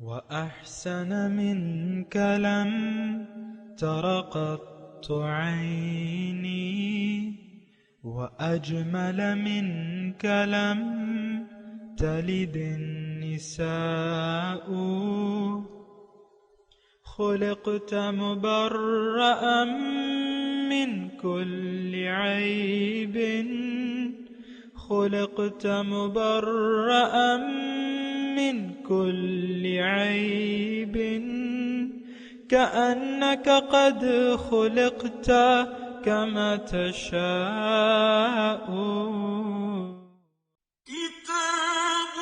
وأحسن منك لم تر قط عيني وأجمل منك لم تلد النساء خلقت مبرأ من كل عيب خلقت مبرأ من كل عيب كأنك قد خلقت كما تشاء كتاب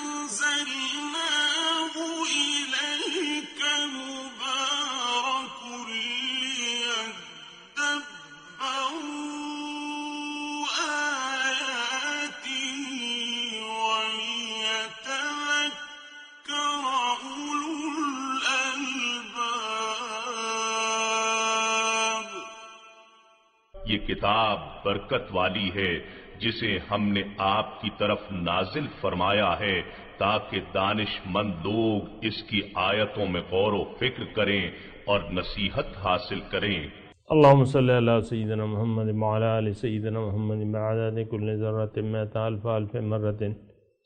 أنزلناه إليك مبارك ليدبروا آياته وليتذكر أولو الألباب. یہ کتاب برکت والی ہے جسے ہم نے آپ کی طرف نازل فرمایا ہے تاکہ دانش مند لوگ اس کی آیتوں میں غور و فکر کریں اور نصیحت حاصل کریں. اللہم صلی علی سیدنا محمد وعلی آل سیدنا محمد بعدد کل ذرۃ مئۃ الف الف مرۃ.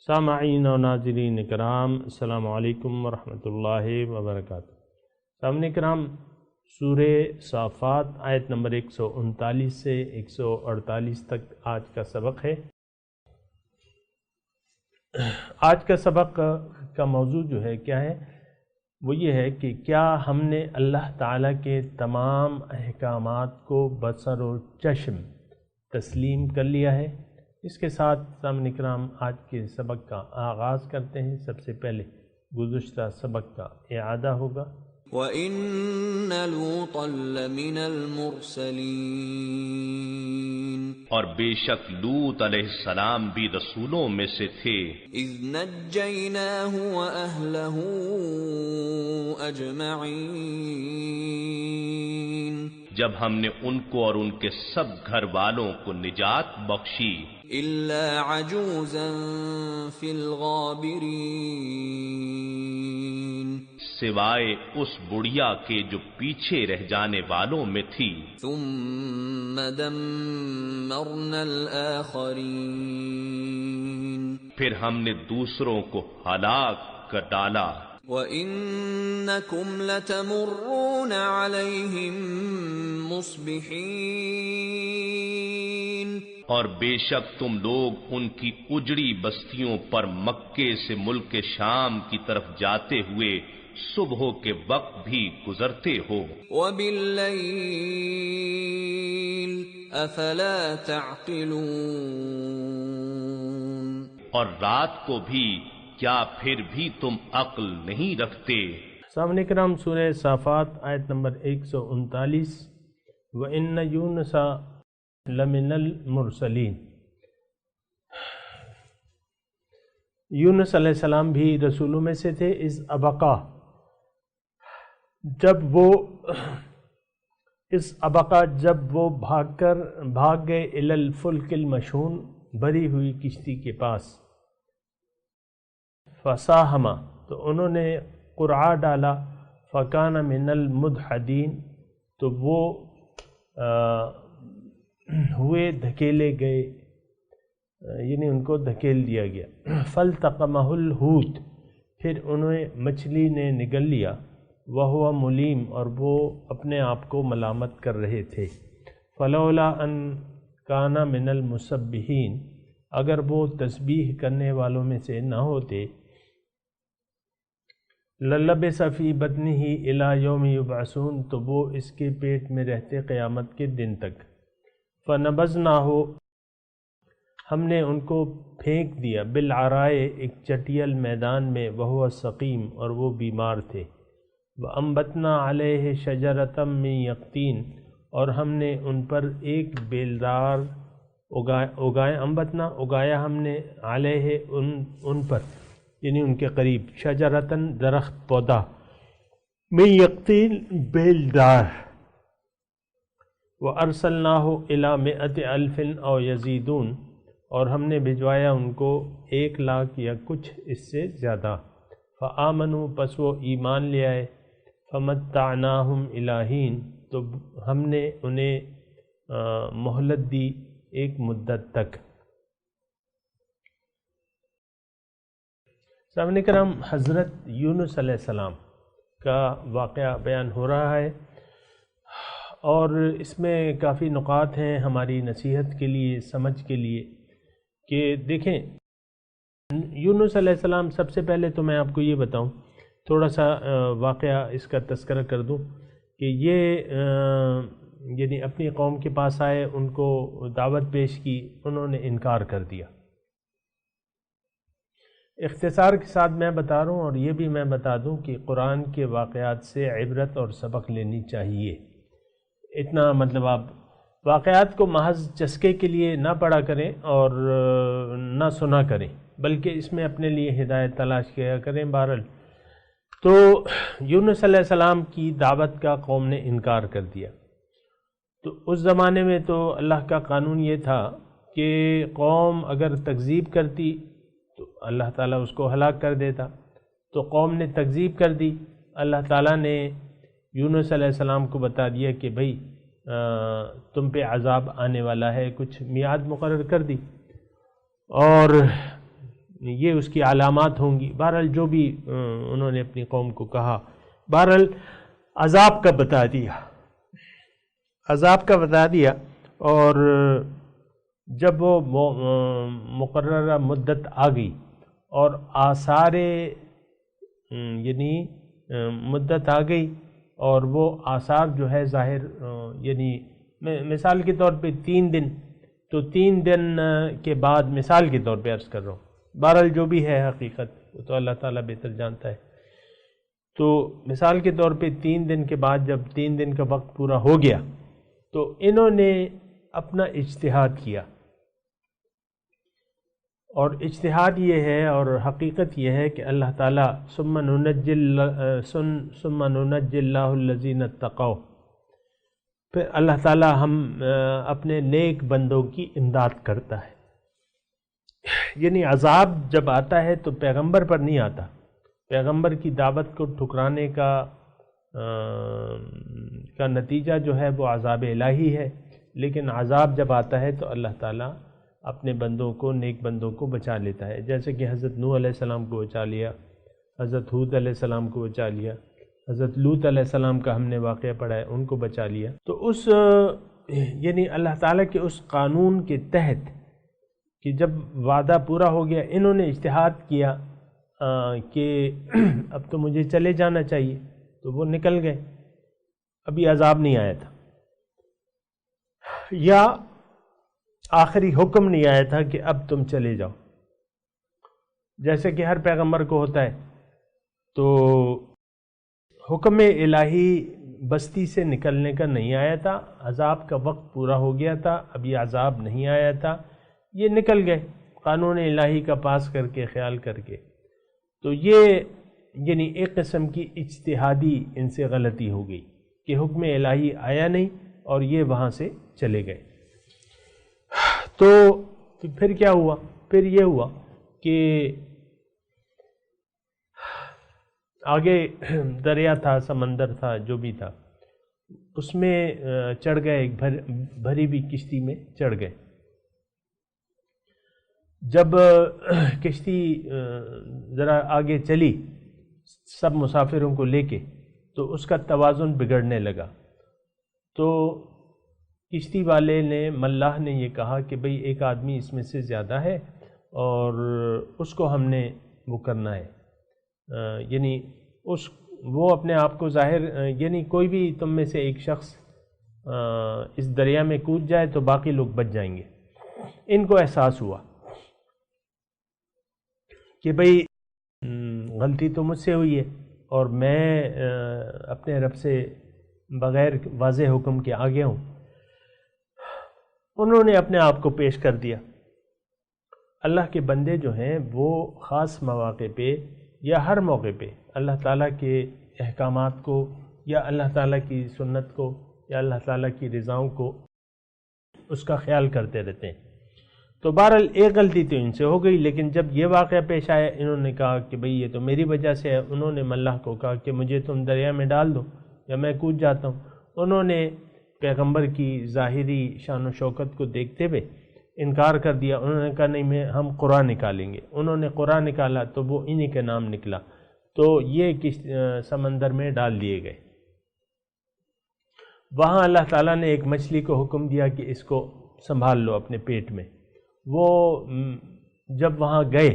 سامعین و ناظرین کرام، السلام علیکم ورحمۃ اللہ وبرکاتہ. سامعین کرام، سورہ صافات آیت نمبر 139 سے 148 تک آج کا سبق ہے. آج کا سبق کا موضوع جو ہے کیا ہے؟ وہ یہ ہے کہ کیا ہم نے اللہ تعالیٰ کے تمام احکامات کو بصر و چشم تسلیم کر لیا ہے؟ اس کے ساتھ سامعین کرام آج کے سبق کا آغاز کرتے ہیں. سب سے پہلے گزشتہ سبق کا اعادہ ہوگا. وَإِنَّ لُوطًا لَّمِنَ الْمُرْسَلِينَ، اور بے شک لوط علیہ السلام بھی رسولوں میں سے تھے. اِذْ نَجَّيْنَاهُ وَأَهْلَهُ أَجْمَعِينَ، جب ہم نے ان کو اور ان کے سب گھر والوں کو نجات بخشی، إِلَّا عَجُوزًا فِي الْغَابِرِينَ، سوائے اس بڑھیا کے جو پیچھے رہ جانے والوں میں تھی. ثُمَّ دَمَّرْنَا الْآخَرِينَ، پھر ہم نے دوسروں کو ہلاک کر ڈالا. وَإِنَّكُمْ لَتَمُرُّونَ عَلَيْهِمْ مُصْبِحِينَ، اور بے شک تم لوگ ان کی اجڑی بستیوں پر مکے سے ملک شام کی طرف جاتے ہوئے صبح کے وقت بھی گزرتے ہو. وَبِاللَّيْلِ أَفَلَا تَعْقِلُونَ، اور رات کو بھی کیا پھر بھی تم عقل نہیں رکھتے. سامعین کرام، سورہ صافات آیت نمبر 139. وَإِنَّ یونس لَمِنَ الْمُرْسَلِينَ، یونس علیہ السلام بھی رسولوں میں سے تھے. اس ابقا جب وہ بھاگ گئے الی الفلک المشحون، بھری ہوئی کشتی کے پاس. فساہما، تو انہوں نے قرعہ ڈالا. فکان من المدحدین، تو وہ ہوئے دھکیلے گئے، یعنی ان کو دھکیل دیا گیا. فالتقمہ الحوت، پھر انہیں مچھلی نے نگل لیا. وہو ملیم، اور وہ اپنے آپ کو ملامت کر رہے تھے. فلولا ان کان من المسبحین، اگر وہ تسبیح کرنے والوں میں سے نہ ہوتے. للبث فی بطنہ الی یوم یبعثون، تو وہ اس کے پیٹ میں رہتے قیامت کے دن تک. فنبذناہ، ہم نے ان کو پھینک دیا. بالعرائے، ایک چٹیل میدان میں. وہو سقیم، اور وہ بیمار تھے. وانبتنا علیہ شجرۃ من یقطین، اور ہم نے ان پر ایک بیلدار اگایا ہم نے علیہ ان پر، یعنی ان کے قریب. شجرتاً، درخت پودا. من یقطین، بیلدار. وَأَرْسَلْنَاهُ إِلَى 100,000 أَوْ يَزِيدُونَ، اور ہم نے بھجوایا ان کو 1,00,000 یا کچھ اس سے زیادہ. فآمنوا پس وہ ایمان لے آئے، فمتعناہم الی حین تو ہم نے انہیں مہلت دی ایک مدت تک۔ سامعین کرام، حضرت یونس علیہ السلام کا واقعہ بیان ہو رہا ہے، اور اس میں کافی نکات ہیں ہماری نصیحت کے لیے، سمجھ کے لیے، کہ دیکھیں یونس علیہ السلام، سب سے پہلے تو میں آپ کو یہ بتاؤں، تھوڑا سا واقعہ اس کا تذکرہ کر دوں کہ یہ یعنی اپنی قوم کے پاس آئے، ان کو دعوت پیش کی، انہوں نے انکار کر دیا۔ اختصار کے ساتھ میں بتا رہا ہوں، اور یہ بھی میں بتا دوں کہ قرآن کے واقعات سے عبرت اور سبق لینی چاہیے۔ اتنا مطلب آپ واقعات کو محض چسکے کے لیے نہ پڑھا کریں اور نہ سنا کریں، بلکہ اس میں اپنے لیے ہدایت تلاش کیا کریں۔ بہرحال تو یونس علیہ السلام کی دعوت کا قوم نے انکار کر دیا۔ تو اس زمانے میں تو اللہ کا قانون یہ تھا کہ قوم اگر تکذیب کرتی تو اللہ تعالیٰ اس کو ہلاک کر دیتا۔ تو قوم نے تکذیب کر دی، اللہ تعالیٰ نے یونس علیہ السلام کو بتا دیا کہ بھئی تم پہ عذاب آنے والا ہے، کچھ میعاد مقرر کر دی، اور یہ اس کی علامات ہوں گی۔ بہرحال جو بھی انہوں نے اپنی قوم کو کہا، بہرحال عذاب کا بتا دیا، عذاب کا بتا دیا۔ اور جب وہ مقررہ مدت آ گئی اور آثار یعنی مدت آ گئی، اور وہ آثار جو ہے ظاہر یعنی مثال کے طور پہ 3 دن، تو 3 دن کے بعد، مثال کے طور پہ عرض کر رہا ہوں، بہرحال جو بھی ہے حقیقت وہ تو اللہ تعالیٰ بہتر جانتا ہے۔ تو مثال کے طور پہ 3 دن کے بعد جب 3 دن کا وقت پورا ہو گیا تو انہوں نے اپنا اجتہاد کیا، اور اجتہاد یہ ہے اور حقیقت یہ ہے کہ اللہ تعالیٰ ثم ننجی اللہ الذین اتقوا، پھر اللہ تعالیٰ ہم اپنے نیک بندوں کی امداد کرتا ہے۔ یعنی عذاب جب آتا ہے تو پیغمبر پر نہیں آتا، پیغمبر کی دعوت کو ٹھکرانے کا نتیجہ جو ہے وہ عذاب الہی ہے، لیکن عذاب جب آتا ہے تو اللہ تعالیٰ اپنے بندوں کو، نیک بندوں کو بچا لیتا ہے، جیسے کہ حضرت نوح علیہ السلام کو بچا لیا، حضرت ہود علیہ السلام کو بچا لیا، حضرت لوط علیہ السلام کا ہم نے واقعہ پڑھا ہے، ان کو بچا لیا۔ تو اس یعنی اللہ تعالیٰ کے اس قانون کے تحت کہ جب وعدہ پورا ہو گیا، انہوں نے اجتہاد کیا کہ اب تو مجھے چلے جانا چاہیے، تو وہ نکل گئے، ابھی عذاب نہیں آیا تھا، یا آخری حکم نہیں آیا تھا کہ اب تم چلے جاؤ، جیسے کہ ہر پیغمبر کو ہوتا ہے۔ تو حکم الہی بستی سے نکلنے کا نہیں آیا تھا، عذاب کا وقت پورا ہو گیا تھا، ابھی عذاب نہیں آیا تھا، یہ نکل گئے قانون الہی کا پاس کر کے، خیال کر کے۔ تو یہ یعنی ایک قسم کی اجتہادی ان سے غلطی ہو گئی کہ حکم الہی آیا نہیں اور یہ وہاں سے چلے گئے۔ تو پھر کیا ہوا؟ پھر یہ ہوا کہ آگے دریا تھا، سمندر تھا، جو بھی تھا، اس میں چڑھ گئے، ایک بھری بھی کشتی میں چڑھ گئے۔ جب کشتی ذرا آگے چلی سب مسافروں کو لے کے، تو اس کا توازن بگڑنے لگا۔ تو کشتی والے نے، ملاح نے یہ کہا کہ بھئی ایک آدمی اس میں سے زیادہ ہے اور اس کو ہم نے وہ کرنا ہے، یعنی وہ اپنے آپ کو ظاہر، یعنی کوئی بھی تم میں سے ایک شخص اس دریا میں کود جائے تو باقی لوگ بچ جائیں گے۔ ان کو احساس ہوا کہ بھئی غلطی تو مجھ سے ہوئی ہے اور میں اپنے رب سے بغیر واضح حکم کے آ گیا ہوں۔ انہوں نے اپنے آپ کو پیش کر دیا۔ اللہ کے بندے جو ہیں وہ خاص مواقع پہ یا ہر موقع پہ اللہ تعالیٰ کے احکامات کو یا اللہ تعالیٰ کی سنت کو یا اللہ تعالیٰ کی رضاؤں کو اس کا خیال کرتے رہتے ہیں۔ تو بہرحال ایک غلطی تو ان سے ہو گئی، لیکن جب یہ واقعہ پیش آیا انہوں نے کہا کہ بھئی یہ تو میری وجہ سے ہے، انہوں نے ملح کو کہا کہ مجھے تم دریا میں ڈال دو یا میں کود جاتا ہوں۔ انہوں نے پیغمبر کی ظاہری شان و شوکت کو دیکھتے ہوئے انکار کر دیا، انہوں نے کہا نہیں ہم قرآن نکالیں گے۔ انہوں نے قرآن نکالا تو وہ انہی کے نام نکلا، تو یہ سمندر میں ڈال دیے گئے۔ وہاں اللہ تعالیٰ نے ایک مچھلی کو حکم دیا کہ اس کو سنبھال لو اپنے پیٹ میں۔ وہ جب وہاں گئے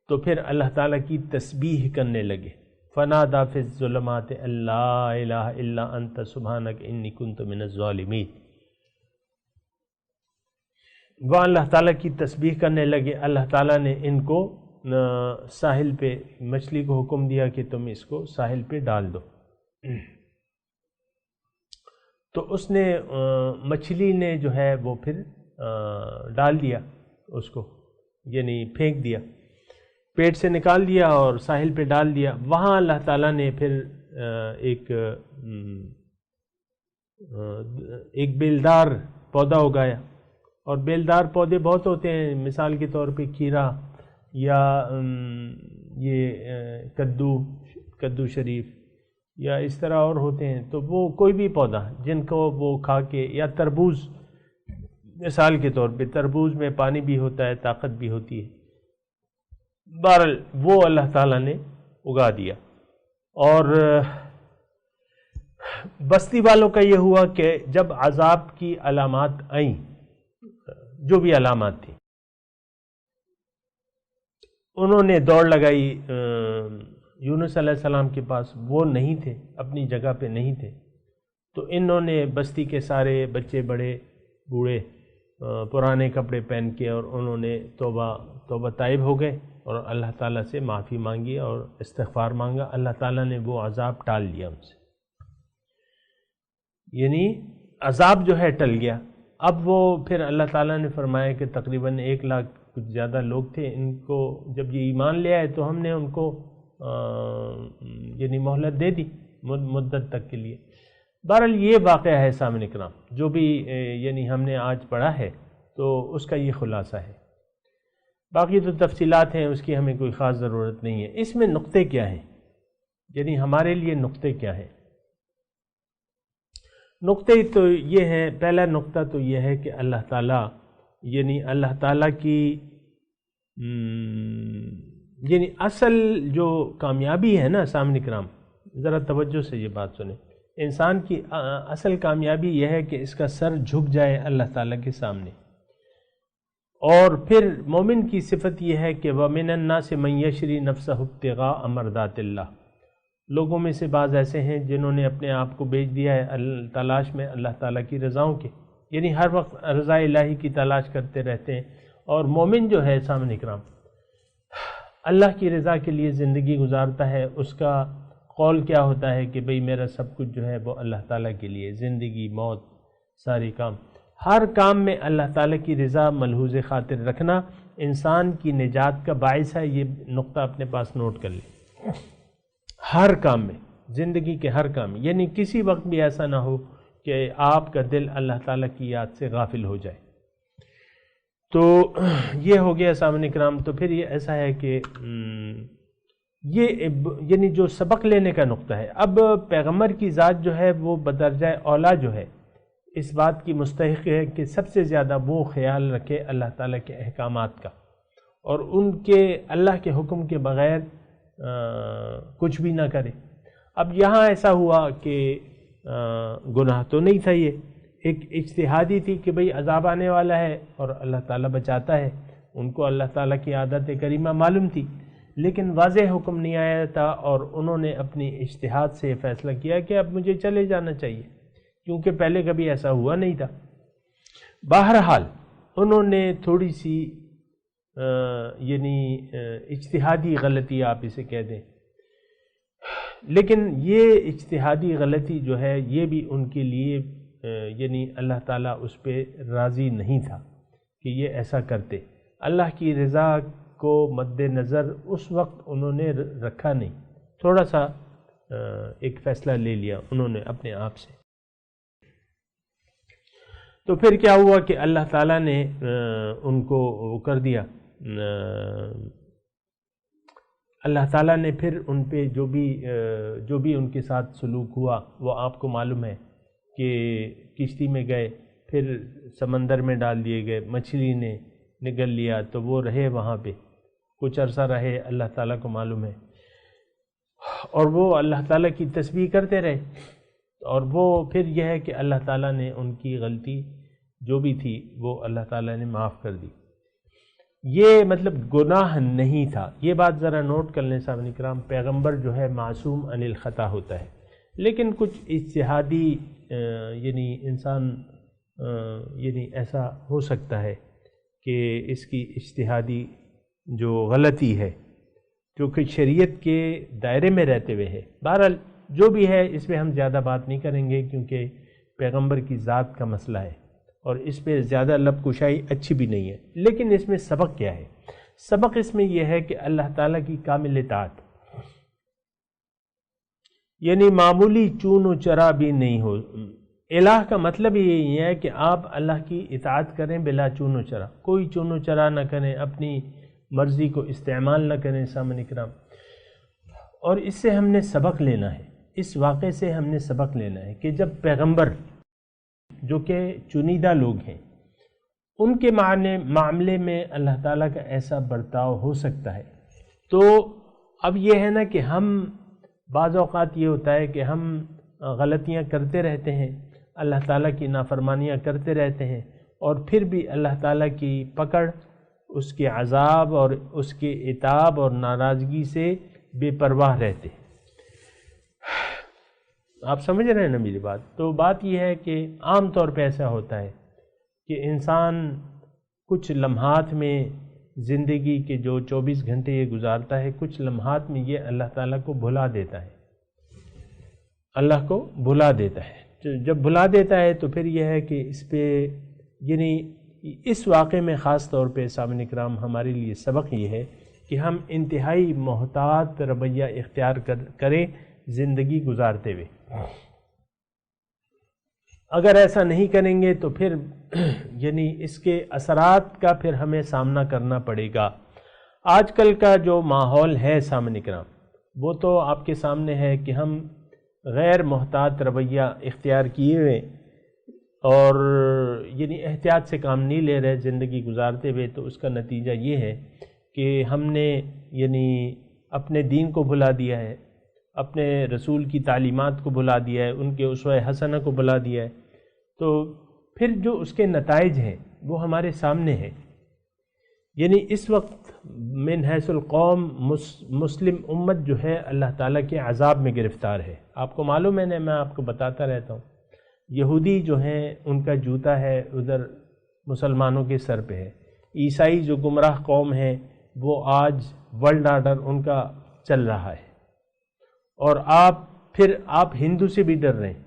تو پھر اللہ تعالیٰ کی تسبیح کرنے لگے، فنادی فی الظلمات لا الہ الا انت سبحانک انی کنت من الظالمین۔ وہ اللہ تعالیٰ کی تسبیح کرنے لگے۔ اللہ تعالیٰ نے ان کو ساحل پہ، مچھلی کو حکم دیا کہ تم اس کو ساحل پہ ڈال دو۔ تو اس نے مچھلی نے جو ہے وہ پھر ڈال دیا اس کو، یعنی پھینک دیا، پیٹ سے نکال دیا اور ساحل پہ ڈال دیا۔ وہاں اللہ تعالیٰ نے پھر ایک بیلدار پودا اگایا، اور بیلدار پودے بہت ہوتے ہیں، مثال کے طور پہ کھیرا یا یہ کدو شریف یا اس طرح اور ہوتے ہیں، تو وہ کوئی بھی پودا جن کو وہ کھا کے، یا تربوز مثال کے طور پہ، تربوز میں پانی بھی ہوتا ہے، طاقت بھی ہوتی ہے۔ بہرحال وہ اللہ تعالیٰ نے اگا دیا۔ اور بستی والوں کا یہ ہوا کہ جب عذاب کی علامات آئیں، جو بھی علامات تھیں، انہوں نے دوڑ لگائی یونس علیہ السلام کے پاس، وہ نہیں تھے، اپنی جگہ پہ نہیں تھے، تو انہوں نے بستی کے سارے بچے بڑے بوڑھے پرانے کپڑے پہن کے، اور انہوں نے توبہ طائب ہو گئے اور اللہ تعالیٰ سے معافی مانگی اور استغفار مانگا۔ اللہ تعالیٰ نے وہ عذاب ٹال دیا ان سے، یعنی عذاب جو ہے ٹل گیا۔ اب وہ پھر اللہ تعالیٰ نے فرمایا کہ تقریباً 1 لاکھ کچھ زیادہ لوگ تھے، ان کو جب یہ ایمان لے آئے تو ہم نے ان کو یعنی مہلت دے دی مدت تک کے لیے۔ بہرحال یہ واقعہ ہے سامعین کرام، جو بھی یعنی ہم نے آج پڑھا ہے تو اس کا یہ خلاصہ ہے۔ باقی تو تفصیلات ہیں، اس کی ہمیں کوئی خاص ضرورت نہیں ہے۔ اس میں نقطے کیا ہیں، یعنی ہمارے لیے نقطے کیا ہیں؟ نقطے تو یہ ہیں، پہلا نقطہ تو یہ ہے کہ اللہ تعالیٰ، یعنی اللہ تعالیٰ کی یعنی اصل جو کامیابی ہے نا سامعین کرام، ذرا توجہ سے یہ بات سنیں، انسان کی اصل کامیابی یہ ہے کہ اس کا سر جھک جائے اللہ تعالیٰ کے سامنے۔ اور پھر مومن کی صفت یہ ہے کہ وَمِنَ النَّاسِ مَن يَشْرِي نَفْسَهُ ابْتِغَاءَ مَرْضَاتِ اللَّهِ، لوگوں میں سے بعض ایسے ہیں جنہوں نے اپنے آپ کو بیچ دیا ہے تلاش میں اللہ تعالیٰ کی رضاؤں کے، یعنی ہر وقت رضا الہی کی تلاش کرتے رہتے ہیں۔ اور مومن جو ہے سامعین کرام، اللہ کی رضا کے لیے زندگی گزارتا ہے، اس کا قول کیا ہوتا ہے کہ بھئی میرا سب کچھ جو ہے وہ اللہ تعالیٰ کے لیے، زندگی موت ساری کام، ہر کام میں اللہ تعالیٰ کی رضا ملحوظ خاطر رکھنا انسان کی نجات کا باعث ہے۔ یہ نقطہ اپنے پاس نوٹ کر لیں، ہر کام میں، زندگی کے ہر کام میں، یعنی کسی وقت بھی ایسا نہ ہو کہ آپ کا دل اللہ تعالیٰ کی یاد سے غافل ہو جائے۔ تو یہ ہو گیا سامعین کرام۔ تو پھر یہ ایسا ہے کہ یہ یعنی جو سبق لینے کا نقطہ ہے، اب پیغمبر کی ذات جو ہے وہ بدرجہ اولا جو ہے، اس بات کی مستحق ہے کہ سب سے زیادہ وہ خیال رکھے اللہ تعالیٰ کے احکامات کا، اور ان کے اللہ کے حکم کے بغیر کچھ بھی نہ کرے۔ اب یہاں ایسا ہوا کہ گناہ تو نہیں تھا، یہ ایک اجتہادی تھی کہ بھئی عذاب آنے والا ہے اور اللہ تعالیٰ بچاتا ہے، ان کو اللہ تعالیٰ کی عادت کریمہ معلوم تھی، لیکن واضح حکم نہیں آیا تھا، اور انہوں نے اپنی اجتہاد سے یہ فیصلہ کیا کہ اب مجھے چلے جانا چاہیے، کیونکہ پہلے کبھی ایسا ہوا نہیں تھا۔ بہرحال انہوں نے تھوڑی سی یعنی اجتہادی غلطی آپ اسے کہہ دیں، لیکن یہ اجتہادی غلطی جو ہے یہ بھی ان کے لیے یعنی اللہ تعالیٰ اس پہ راضی نہیں تھا کہ یہ ایسا کرتے۔ اللہ کی رضا کو مد نظر اس وقت انہوں نے رکھا نہیں، تھوڑا سا ایک فیصلہ لے لیا انہوں نے اپنے آپ سے۔ تو پھر کیا ہوا کہ اللہ تعالیٰ نے ان کو وہ کر دیا، اللہ تعالیٰ نے پھر ان پہ جو بھی ان کے ساتھ سلوک ہوا وہ آپ کو معلوم ہے کہ کشتی میں گئے، پھر سمندر میں ڈال دیے گئے، مچھلی نے نگل لیا تو وہ رہے وہاں پہ، کچھ عرصہ رہے، اللہ تعالیٰ کو معلوم ہے، اور وہ اللہ تعالیٰ کی تسبیح کرتے رہے، اور وہ پھر یہ ہے کہ اللہ تعالیٰ نے ان کی غلطی جو بھی تھی وہ اللہ تعالیٰ نے معاف کر دی۔ یہ مطلب گناہ نہیں تھا، یہ بات ذرا نوٹ کر لیں صاحب اکرام، پیغمبر جو ہے معصوم عن الخطا ہوتا ہے، لیکن کچھ اجتہادی یعنی انسان یعنی ایسا ہو سکتا ہے کہ اس کی اجتہادی جو غلطی ہے جو کہ شریعت کے دائرے میں رہتے ہوئے ہے، بہرحال جو بھی ہے اس پہ ہم زیادہ بات نہیں کریں گے کیونکہ پیغمبر کی ذات کا مسئلہ ہے اور اس پہ زیادہ لب کشائی اچھی بھی نہیں ہے۔ لیکن اس میں سبق کیا ہے؟ سبق اس میں یہ ہے کہ اللہ تعالیٰ کی کامل اطاعت، یعنی معمولی چون و چرا بھی نہیں ہو۔ الہ کا مطلب یہ ہے کہ آپ اللہ کی اطاعت کریں بلا چون و چرا، کوئی چون و چرا نہ کریں، اپنی مرضی کو استعمال نہ کریں سامعین اکرام۔ اور اس سے ہم نے سبق لینا ہے، اس واقعے سے ہم نے سبق لینا ہے کہ جب پیغمبر جو کہ چنیدہ لوگ ہیں ان کے معاملے میں اللہ تعالیٰ کا ایسا برتاؤ ہو سکتا ہے، تو اب یہ ہے نا کہ ہم بعض اوقات یہ ہوتا ہے کہ ہم غلطیاں کرتے رہتے ہیں، اللہ تعالیٰ کی نافرمانیاں کرتے رہتے ہیں، اور پھر بھی اللہ تعالیٰ کی پکڑ، اس کے عذاب اور اس کے عتاب اور ناراضگی سے بے پرواہ رہتے ہیں۔ آپ سمجھ رہے ہیں نا میری بات؟ تو بات یہ ہے کہ عام طور پہ ایسا ہوتا ہے کہ انسان کچھ لمحات میں زندگی کے جو 24 گھنٹے یہ گزارتا ہے، کچھ لمحات میں یہ اللہ تعالیٰ کو بھلا دیتا ہے، اللہ کو بھلا دیتا ہے۔ جب بھلا دیتا ہے تو پھر یہ ہے کہ اس پہ یعنی اس واقعے میں خاص طور پہ سامعین اکرام ہمارے لیے سبق یہ ہے کہ ہم انتہائی محتاط رویہ اختیار کریں زندگی گزارتے ہوئے۔ اگر ایسا نہیں کریں گے تو پھر یعنی اس کے اثرات کا پھر ہمیں سامنا کرنا پڑے گا۔ آج کل کا جو ماحول ہے سامعین اکرام وہ تو آپ کے سامنے ہے کہ ہم غیر محتاط رویہ اختیار کیے ہوئے اور یعنی احتیاط سے کام نہیں لے رہے زندگی گزارتے ہوئے، تو اس کا نتیجہ یہ ہے کہ ہم نے یعنی اپنے دین کو بھلا دیا ہے، اپنے رسول کی تعلیمات کو بھلا دیا ہے، ان کے اسوہ حسنہ کو بھلا دیا ہے، تو پھر جو اس کے نتائج ہیں وہ ہمارے سامنے ہیں۔ یعنی اس وقت من حیث القوم مسلم امت جو ہے اللہ تعالیٰ کے عذاب میں گرفتار ہے۔ آپ کو معلوم ہے نا، میں آپ کو بتاتا رہتا ہوں، یہودی جو ہیں ان کا جوتا ہے ادھر مسلمانوں کے سر پہ ہے، عیسائی جو گمراہ قوم ہے وہ آج ورلڈ آرڈر ان کا چل رہا ہے، اور آپ ہندو سے بھی ڈر رہے ہیں،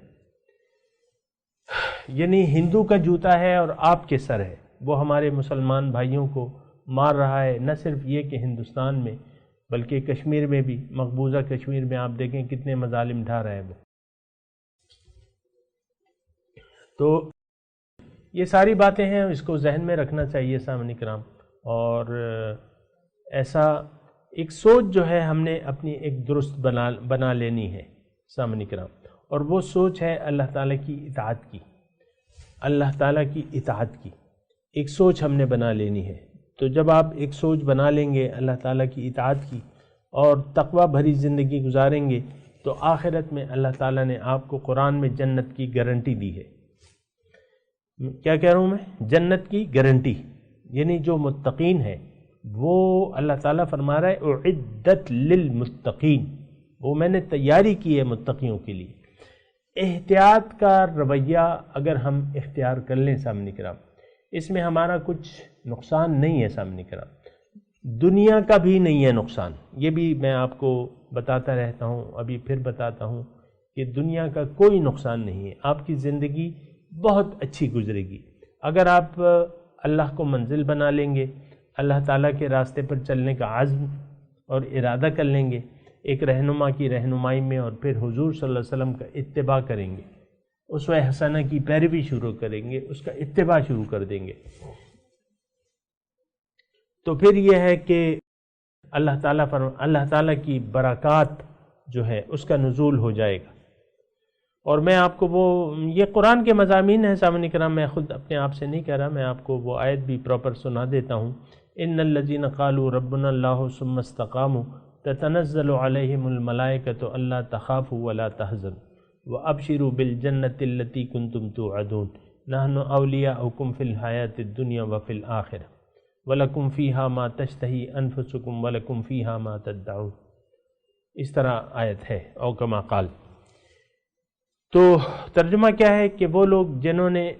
یعنی ہندو کا جوتا ہے اور آپ کے سر ہے، وہ ہمارے مسلمان بھائیوں کو مار رہا ہے۔ نہ صرف یہ کہ ہندوستان میں بلکہ کشمیر میں بھی، مقبوضہ کشمیر میں آپ دیکھیں کتنے مظالم ڈھا رہا ہے وہ۔ تو یہ ساری باتیں ہیں، اس کو ذہن میں رکھنا چاہیے سامعین اکرام، اور ایسا ایک سوچ جو ہے ہم نے اپنی ایک درست بنا لینی ہے سامعین اکرام، اور وہ سوچ ہے اللہ تعالیٰ کی اطاعت کی، اللہ تعالیٰ کی اطاعت کی ایک سوچ ہم نے بنا لینی ہے۔ تو جب آپ ایک سوچ بنا لیں گے اللہ تعالیٰ کی اطاعت کی اور تقوی بھری زندگی گزاریں گے تو آخرت میں اللہ تعالیٰ نے آپ کو قرآن میں جنت کی گارنٹی دی ہے۔ کیا کہہ رہا ہوں میں؟ جنت کی گارنٹی، یعنی جو متقین ہے وہ اللہ تعالیٰ فرما رہا ہے اعدت للمتقین، وہ میں نے تیاری کی ہے متقیوں کے لیے۔ احتیاط کا رویہ اگر ہم اختیار کر لیں سامعین کرام، اس میں ہمارا کچھ نقصان نہیں ہے سامعین کرام، دنیا کا بھی نہیں ہے نقصان، یہ بھی میں آپ کو بتاتا رہتا ہوں، ابھی پھر بتاتا ہوں کہ دنیا کا کوئی نقصان نہیں ہے، آپ کی زندگی بہت اچھی گزرے گی اگر آپ اللہ کو منزل بنا لیں گے، اللہ تعالیٰ کے راستے پر چلنے کا عزم اور ارادہ کر لیں گے، ایک رہنما کی رہنمائی میں، اور پھر حضور صلی اللہ علیہ وسلم کا اتباع کریں گے، اسوہ حسنہ کی پیروی شروع کریں گے، اس کا اتباع شروع کر دیں گے، تو پھر یہ ہے کہ اللہ تعالیٰ کی برکات جو ہے اس کا نزول ہو جائے گا۔ اور میں آپ کو یہ قرآن کے مضامین ہیں سامعین کرام، میں خود اپنے آپ سے نہیں کہہ رہا، میں آپ کو وہ آیت بھی پراپر سنا دیتا ہوں۔ ان الذین قالوا ربنا اللہ ثم استقاموا تتنزل علیہم الملائکۃ الا تخافوا ولا تحزنوا وابشروا بالجنۃ التی کنتم توعدون نحن اولیاؤکم فی الحیاۃ الدنیا وفی الآخرہ وَلَكُمْ فِيهَا مَا تَشْتَهِي أَنفُسُكُمْ وَلَكُمْ فِيهَا مَا تَدَّعُونَ، اس طرح آیت ہے، او کما قال۔ تو ترجمہ کیا ہے کہ وہ لوگ جنہوں نے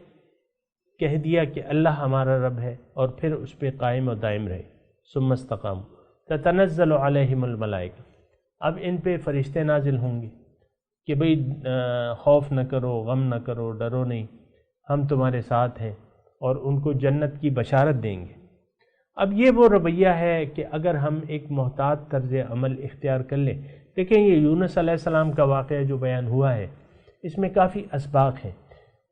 کہہ دیا کہ اللہ ہمارا رب ہے اور پھر اس پہ قائم و دائم رہے، ثم استقاموا تتنزل علیہم الملائکہ، اب ان پہ فرشتے نازل ہوں گے کہ بھئی خوف نہ کرو، غم نہ کرو، ڈرو نہیں، ہم تمہارے ساتھ ہیں، اور ان کو جنت کی بشارت دیں گے۔ اب یہ وہ رویہ ہے کہ اگر ہم ایک محتاط طرز عمل اختیار کر لیں، دیکھیں یہ یونس علیہ السلام کا واقعہ جو بیان ہوا ہے اس میں کافی اسباق ہیں۔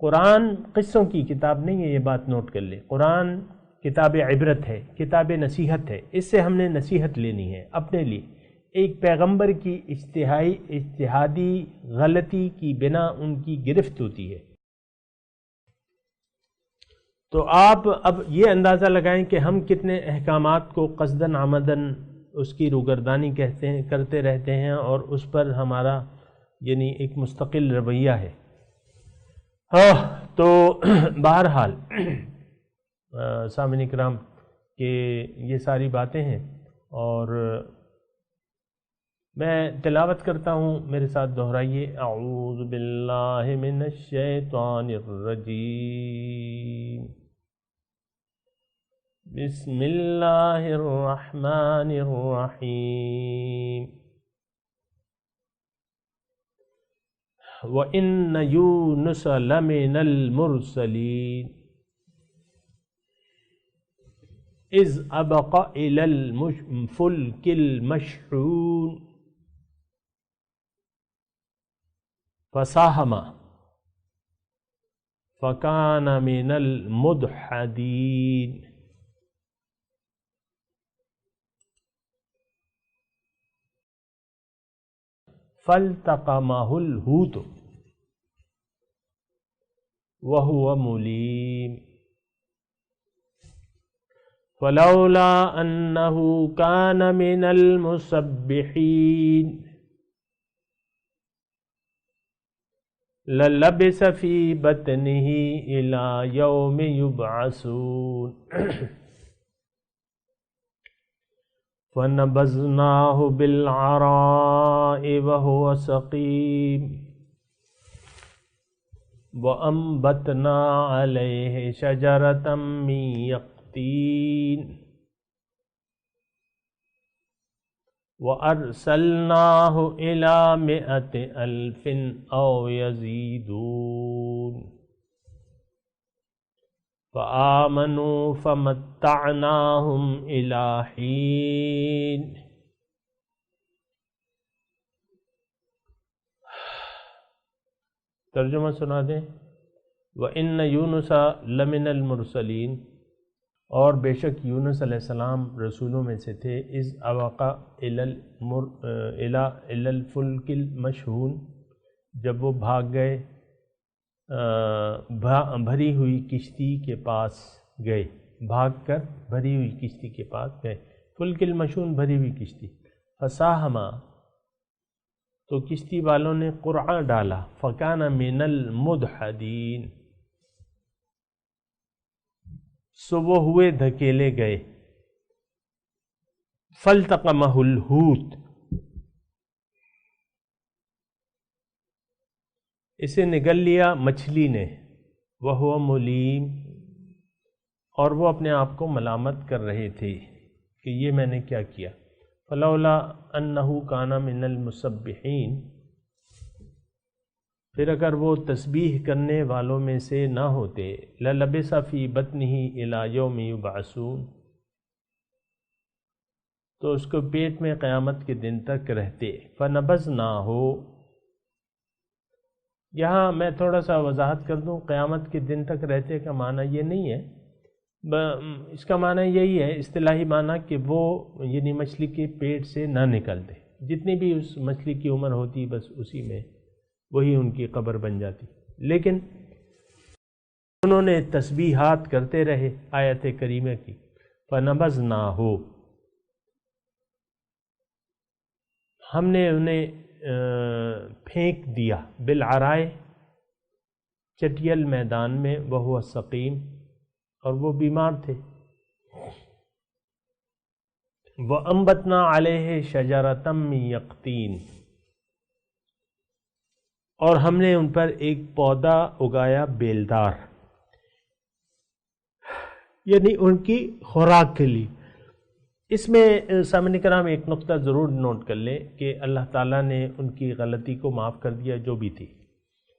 قرآن قصوں کی کتاب نہیں ہے، یہ بات نوٹ کر لیں، قرآن کتاب عبرت ہے، کتاب نصیحت ہے، اس سے ہم نے نصیحت لینی ہے اپنے لیے۔ ایک پیغمبر کی اجتہادی غلطی کی بنا ان کی گرفت ہوتی ہے، تو آپ اب یہ اندازہ لگائیں کہ ہم کتنے احکامات کو قصداً عمداً اس کی روگردانی کرتے رہتے ہیں اور اس پر ہمارا یعنی ایک مستقل رویہ ہے۔ تو بہرحال سامعین کرام کہ یہ ساری باتیں ہیں، اور میں تلاوت کرتا ہوں، میرے ساتھ دہرائیے، اعوذ باللہ من الشیطان الرجیم، بسم اللہ الرحمن الرحیم، وَإِنَّ يُونُسَ لَمِنَ الْمُرْسَلِينَ إِذْ أَبَقَ إِلَى الْفُلْكِ الْمَشْحُونِ فَسَاهَمَ فَكَانَ مِنَ الْمُدْحَضِينَ فَالْتَقَمَهُ الْحُوتُ وَهُوَ مُلِيمٌ فَلَوْلَا أَنَّهُ كَانَ مِنَ الْمُسَبِّحِينَ لَلَبِثَ فِي بَطْنِهِ إِلَى يَوْمِ يُبْعَثُونَ فَنَبَذْنَاهُ بِالْعَرَاءِ وَهُوَ سَقِيمٌ وَأَنبَتْنَا عَلَيْهِ شَجَرَةً مِّن يَقْطِينٍ وَأَرْسَلْنَاهُ إِلَى 100,000 أَوْ يَزِيدُونَ فَآمَنُوا فَمَتَّعْنَاهُمْ إِلَى حِينٍ۔ ترجمہ سنا دیں، وَإِنَّ يُونُسَ لَمِنَ الْمُرْسَلِينَ، اور بے شک یونس علیہ السلام رسولوں میں سے تھے، اذ اوقع الی الفلک المشحون، جب وہ بھاگ گئے بھری ہوئی کشتی کے پاس گئے، بھاگ کر بھری ہوئی کشتی کے پاس گئے، فلک المشحون بھری ہوئی کشتی، فساہما تو کشتی والوں نے قرعہ ڈالا، فکان من المدحدین سو وہ ہوئے دھکیلے گئے، فالتقمہ الحوت اسے نگل لیا مچھلی نے، وہو ملیم اور وہ اپنے آپ کو ملامت کر رہے تھے کہ یہ میں نے کیا کیا، فلولا انہ کان من المسبحین، پھر اگر وہ تسبیح کرنے والوں میں سے نہ ہوتے، للبث فی بطنہ الی یوم یبعثون، تو اس کو پیٹ میں قیامت کے دن تک رہتے، فنبذناہ یہاں میں تھوڑا سا وضاحت کر دوں، قیامت کے دن تک رہتے کا معنی یہ نہیں ہے، اس کا معنی یہی ہے اصطلاحی معنی کہ وہ یعنی مچھلی کے پیٹ سے نہ نکلتے، جتنی بھی اس مچھلی کی عمر ہوتی بس اسی میں وہی ان کی قبر بن جاتی۔ لیکن انہوں نے تسبیحات کرتے رہے آیت کریمہ کی، فَنَبَذْنَاهُ، ہم نے انہیں پھینک دیا، بالعرائے، چٹیل میدان میں، وَهُوَ سقیم، اور وہ بیمار تھے، وَأَنبَتْنَا عَلَيْهِ شَجَرَةً مِّن يَقْطِينٍ، اور ہم نے ان پر ایک پودا اگایا بیلدار، یعنی ان کی خوراک کے لیے۔ اس میں سامعین کرام ایک نقطہ ضرور نوٹ کر لیں کہ اللہ تعالیٰ نے ان کی غلطی کو معاف کر دیا جو بھی تھی،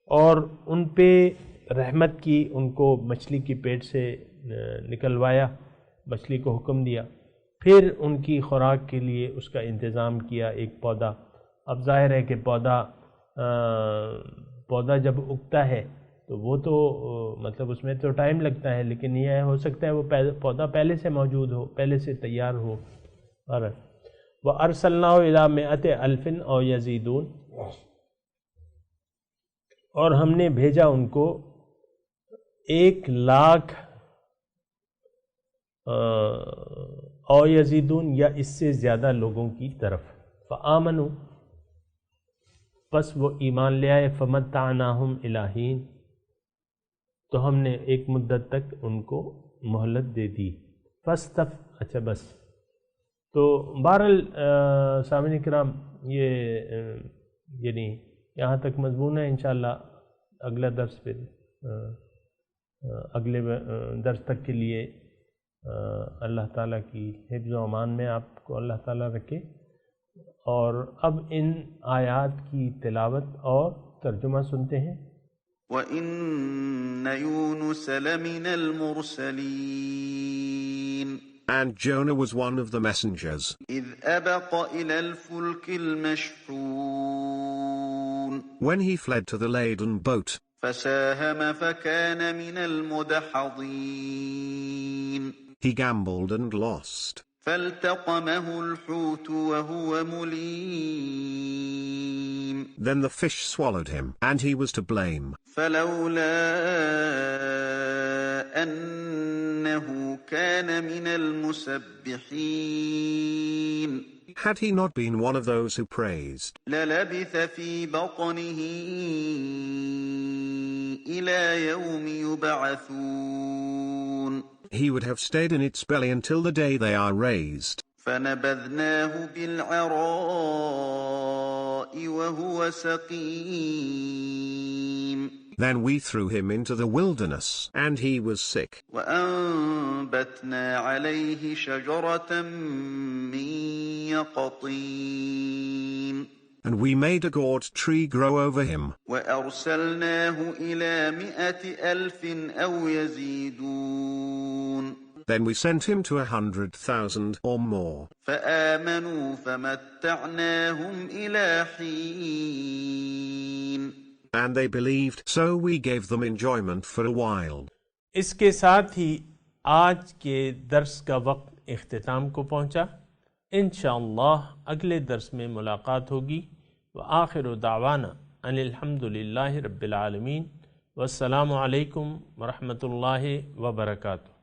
اور ان پہ رحمت کی، ان کو مچھلی کی پیٹ سے نکلوایا، مچھلی کو حکم دیا، پھر ان کی خوراک کے لیے اس کا انتظام کیا، ایک پودا۔ اب ظاہر ہے کہ پودا جب اگتا ہے تو وہ تو مطلب اس میں تو ٹائم لگتا ہے، لیکن یہ ہو سکتا ہے وہ پودا پہلے سے موجود ہو، پہلے سے تیار ہو۔ وَأَرْسَلْنَاهُ إِلَىٰ مِائَةِ أَلْفٍ أَوْ يَزِيدُونَ، اور ہم نے بھیجا ان کو 1,00,000 او یزیدون، یا اس سے زیادہ لوگوں کی طرف۔ فآمنوا، پس وہ ایمان لے آئے، فمتعناہم الی حین، تو ہم نے ایک مدت تک ان کو مہلت دے دی۔ اچھا بس، تو بہرحال سامعین کرام یہ یعنی یہاں تک مضمون ہے، انشاءاللہ اگلا درس پھر اگلے درس تک کے لیے اللہ تعالیٰ کی حفظ و امان میں آپ کو اللہ تعالیٰ رکھے۔ اور اب ان آیات کی تلاوت اور ترجمہ سنتے ہیں۔ وَإِنَّ يُونُسَ لَمِنَ الْمُرْسَلِينَ And Jonah was one of the messengers. إِذْ أَبَقَ إِلَى الْفُلْكِ الْمَشْحُونِ When he fled to the laden boat, فَسَاهَمَ فَكَانَ مِنَ الْمُدْحَضِينَ he gambled and lost. فَالْتَقَمَهُ الْحُوتُ وَهُوَ مُلِيمٌ Then the fish swallowed him, and he was to blame. فَلَوْلَا أَنَّهُ كَانَ مِنَ الْمُسَبِّحِينَ Had he not been one of those who praised, لَلَبِثَ فِي بَطْنِهِ إِلَى يَوْمِ يُبْعَثُونَ he would have stayed in its belly until the day they are raised. فَنَبَذْنَاهُ بِالْعَرَاءِ وَهُوَ سَقِيمٌ Then we threw him into the wilderness, and he was sick. وَأَنبَتْنَا عَلَيْهِ شَجَرَةً مِّن يَقْطِينٍ And we made a gourd tree grow over him. وَأَرْسَلْنَاهُ إِلَى 100,000 أَوْ يَزِيدُونَ Then we sent him to 100,000 or more. فَآمَنُوا فَمَتَّعْنَاهُمْ إِلَى حِينٍ And they believed, so we gave them enjoyment for a while. اس کے ساتھ ہی آج کے درس کا وقت اختتام کو پہنچا۔ انشاءاللہ اگلے درس میں ملاقات ہوگی۔ وآخر دعوانا ان الحمد للہ رب العالمین، والسلام علیکم ورحمۃ اللہ وبرکاتہ۔